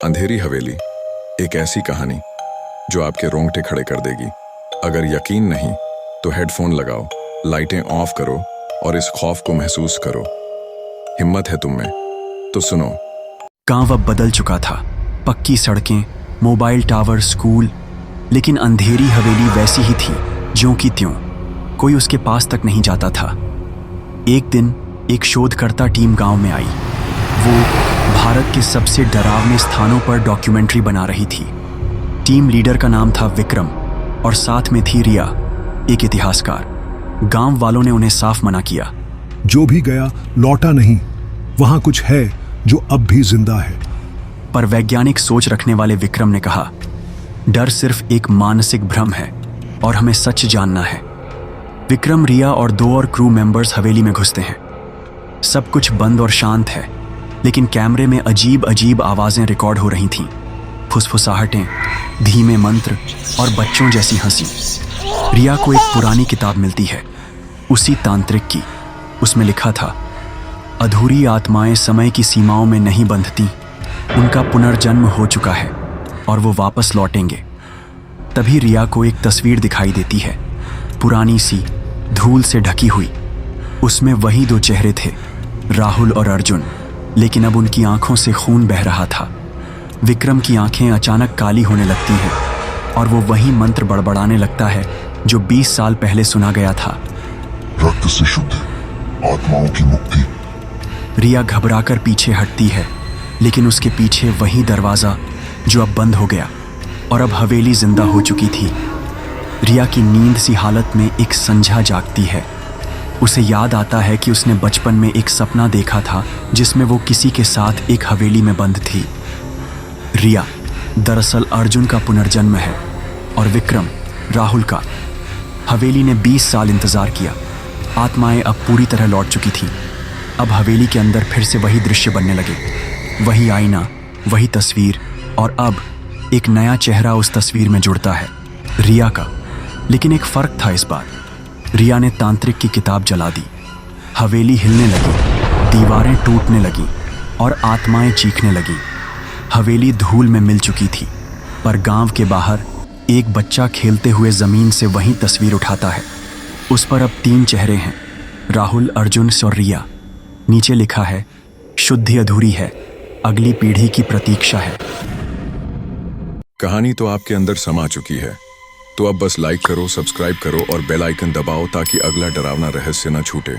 अंधेरी हवेली, एक ऐसी कहानी जो आपके रोंगटे खड़े कर देगी। अगर यकीन नहीं तो हेडफोन लगाओ, लाइटें ऑफ करो और इस खौफ को महसूस करो। हिम्मत है तुम में तो सुनो। गांव अब बदल चुका था, पक्की सड़कें, मोबाइल टावर, स्कूल, लेकिन अंधेरी हवेली वैसी ही थी ज्यों की त्यों। कोई उसके पास तक नहीं जाता था। एक दिन एक शोधकर्ता टीम गांव में आई। वो भारत के सबसे डरावने स्थानों पर डॉक्यूमेंट्री बना रही थी। टीम लीडर का नाम था विक्रम और साथ में थी रिया, एक इतिहासकार। गांव वालों ने उन्हें साफ मना किया। जो भी गया लौटा नहीं, वहां कुछ है जो अब भी जिंदा है। पर वैज्ञानिक सोच रखने वाले विक्रम ने कहा, डर सिर्फ एक मानसिक भ्रम है और हमें सच जानना है। विक्रम, रिया और 2 और क्रू मेंबर्स हवेली में घुसते हैं। सब कुछ बंद और शांत है, लेकिन कैमरे में अजीब अजीब आवाजें रिकॉर्ड हो रही थीं। फुसफुसाहटें, धीमे मंत्र और बच्चों जैसी हंसी। रिया को एक पुरानी किताब मिलती है, उसी तांत्रिक की। उसमें लिखा था, अधूरी आत्माएं समय की सीमाओं में नहीं बंधती, उनका पुनर्जन्म हो चुका है और वो वापस लौटेंगे। तभी रिया को एक तस्वीर दिखाई देती है, पुरानी सी, धूल से ढकी हुई। उसमें वही 2 चेहरे थे, राहुल और अर्जुन, लेकिन अब उनकी आंखों से खून बह रहा था। विक्रम की आंखें अचानक काली होने लगती हैं और वो वही मंत्र बड़बड़ाने लगता है जो 20 साल पहले सुना गया था। रक्त से शुद्ध, आत्माओं की मुक्ति। रिया घबराकर पीछे हटती है, लेकिन उसके पीछे वही दरवाजा जो अब बंद हो गया और अब हवेली जिंदा हो चुकी थी। रिया की नींद सी हालत में एक संझा जागती है। उसे याद आता है कि उसने बचपन में एक सपना देखा था जिसमें वो किसी के साथ एक हवेली में बंद थी। रिया दरअसल अर्जुन का पुनर्जन्म है और विक्रम राहुल का। हवेली ने 20 साल इंतजार किया। आत्माएं अब पूरी तरह लौट चुकी थीं। अब हवेली के अंदर फिर से वही दृश्य बनने लगे, वही आईना, वही तस्वीर, और अब एक नया चेहरा उस तस्वीर में जुड़ता है, रिया का। लेकिन एक फर्क था इस बार। रिया ने तांत्रिक की किताब जला दी। हवेली हिलने लगी, दीवारें टूटने लगीं और आत्माएं चीखने लगीं। हवेली धूल में मिल चुकी थी, पर गांव के बाहर एक बच्चा खेलते हुए जमीन से वही तस्वीर उठाता है। उस पर अब 3 चेहरे हैं, राहुल, अर्जुन और रिया। नीचे लिखा है, शुद्धि अधूरी है, अगली पीढ़ी की प्रतीक्षा है। कहानी तो आपके अंदर समा चुकी है, तो अब बस लाइक करो, सब्सक्राइब करो और बेल आइकन दबाओ ताकि अगला डरावना रहस्य न छूटे।